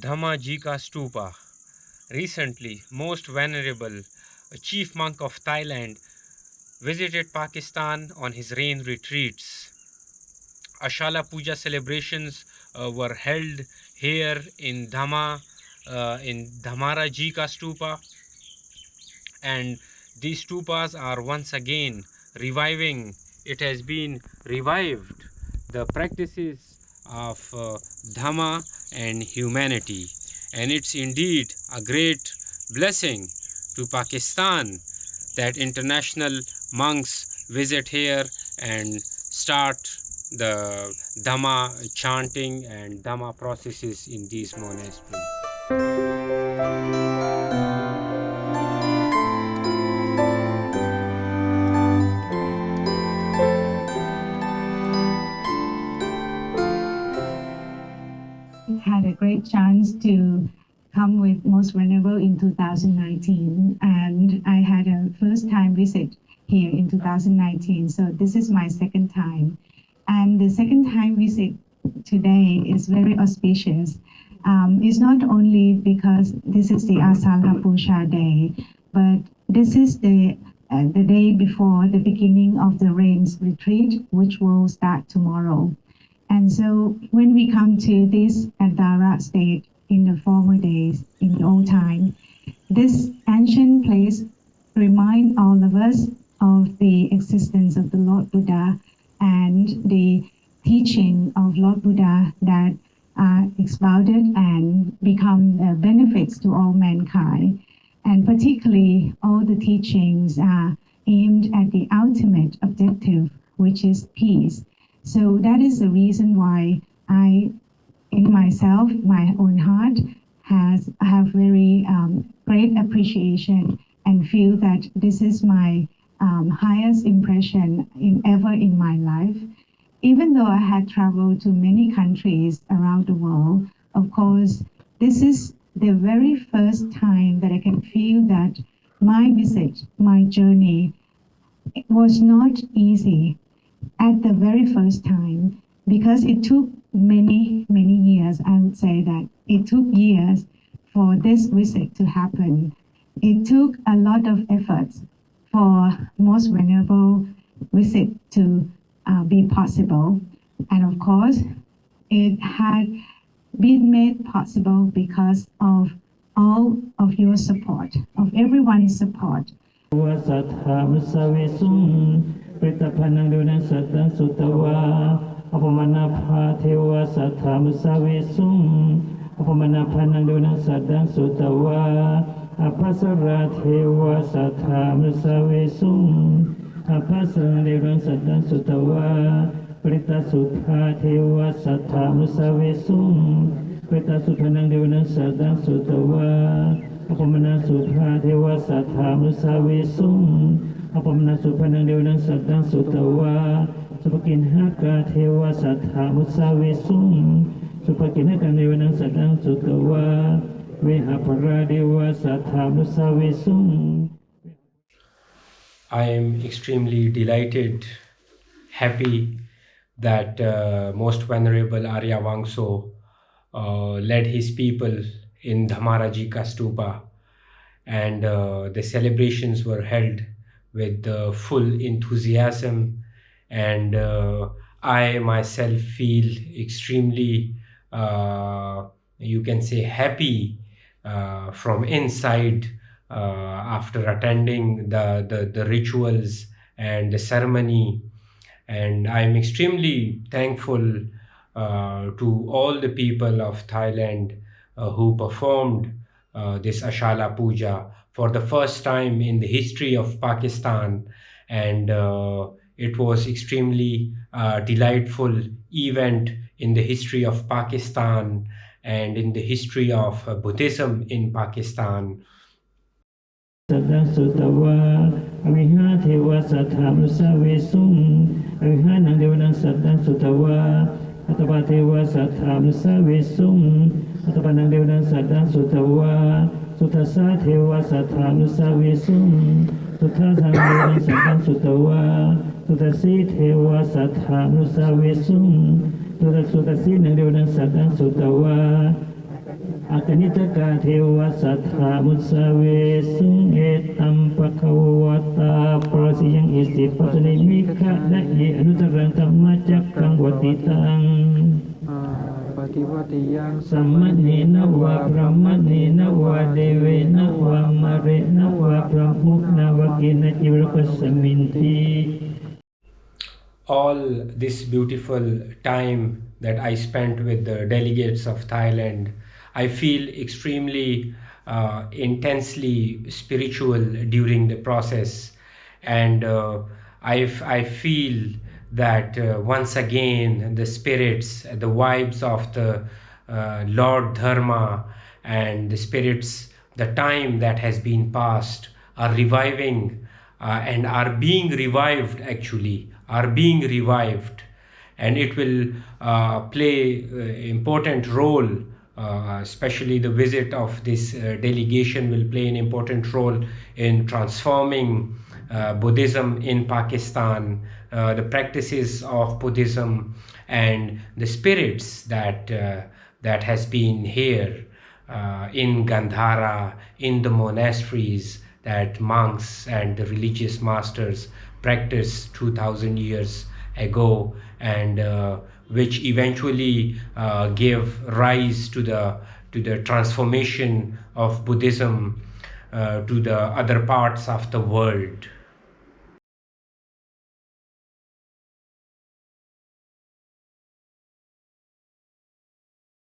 Dharmajika stupa. Recently, Most Venerable, a chief monk of Thailand, visited Pakistan on his rain retreats. Ashala Puja celebrations were held here in Dharmajika stupa, and these stupas are once again reviving. It has been revived, the practices of Dhamma and humanity, and it's indeed a great blessing to Pakistan that international monks visit here and start the Dhamma chanting and Dhamma processes in these monasteries. Had a great chance to come with Most Venerable in 2019, and I had a first time visit here in 2019, so this is my second time. And the second time visit today is very auspicious. It's not only because this is the Asala Puja day, but this is the day before the beginning of the rains retreat, which will start tomorrow. And so when we come to this Gandhara state in the former days, in the old time, this ancient place reminds all of us of the existence of the Lord Buddha and the teaching of Lord Buddha that are expounded and become benefits to all mankind. And particularly, all the teachings are aimed at the ultimate objective, which is peace. So that is the reason why I, in myself, my own heart, have very great appreciation and feel that this is my highest impression ever in my life. Even though I had traveled to many countries around the world, of course, this is the very first time that I can feel that my visit, my journey, was not easy at the very first time, because it took many years. I would say that it took years for this visit to happen. It took a lot of efforts for Most Venerable visit to be possible. And of course, it had been made possible because of all of your support, of everyone's support. ปริตพันนังดูนังสัตตังสุตวาอภมนาภาเทวสัทธามุสาเวสุงอภมนาพันนังดูนังสัตตังสุตวาอภัสราเทวสัทธามุสาเวสุงอภัสราเทวสัตตังสุตวาปริตสุภาเทวสัทธามุสาเวสุงปริตสุภานังดูนังสัตตังสุตวาอภมนาสุภาเทวสัทธามุสาเวสุงอภมนาสุภานังเดวนังสัตตังสุตวาสุภกินหากาเทวสัทธามุสาเวสุงสุภกินหากาเดวนังสัตตังสุตวาเวหภราเดวสัทธามุสาเวสุง I am extremely delighted, happy that Most Venerable Arayawangso led his people in Dharmajika stupa, and the celebrations were held with full enthusiasm, and I myself feel extremely, you can say, happy from inside after attending the rituals and the ceremony. And I'm extremely thankful to all the people of Thailand who performed this Ashala Puja for the first time in the history of Pakistan, and it was extremely delightful event in the history of Pakistan and in the history of Buddhism in Pakistan. สัตตสุตวาอวิหาเทวสัทธามุสาเวสุงอวิหานังเทวนังสัตตสุตวาอัตปาเทวสัทธามุสาเวสุงอัตปานังเทวนังสัตตสุตวาสุทัสสะเทวสัทธามุสาเวสุงสุทัสสังเทวนังสัตตสุตวาสุทัสสีเทวสัทธามุสาเวสุงสุทัสสีนังเทวนังสัตตสุตวาอากนิตกาเทวสัทธามุสาเวสุงเอตัมปะคะวะตาปรสิยังอิสิปัสนิมิคะนะเยอนุตรังธรรมจักขังวติตังปฏิวัติยังสัมมเนนะวะพระมเนนะวะเดเวนะวะมะเรนะวะพระมุขนะวะกินะจิวรกัสสมินติ All this beautiful time that I spent with the delegates of Thailand, I feel extremely intensely spiritual during the process, and I feel that once again the spirits, the vibes of the Lord Dharma and the spirits, the time that has been passed are reviving and are being revived, actually are being revived, and it will play important role. Especially the visit of this delegation will play an important role in transforming Buddhism in Pakistan, the practices of Buddhism and the spirits that has been here in Gandhara, in the monasteries that monks and the religious masters practiced 2000 years ago, and which eventually gave rise to the transformation of Buddhism to the other parts of the world.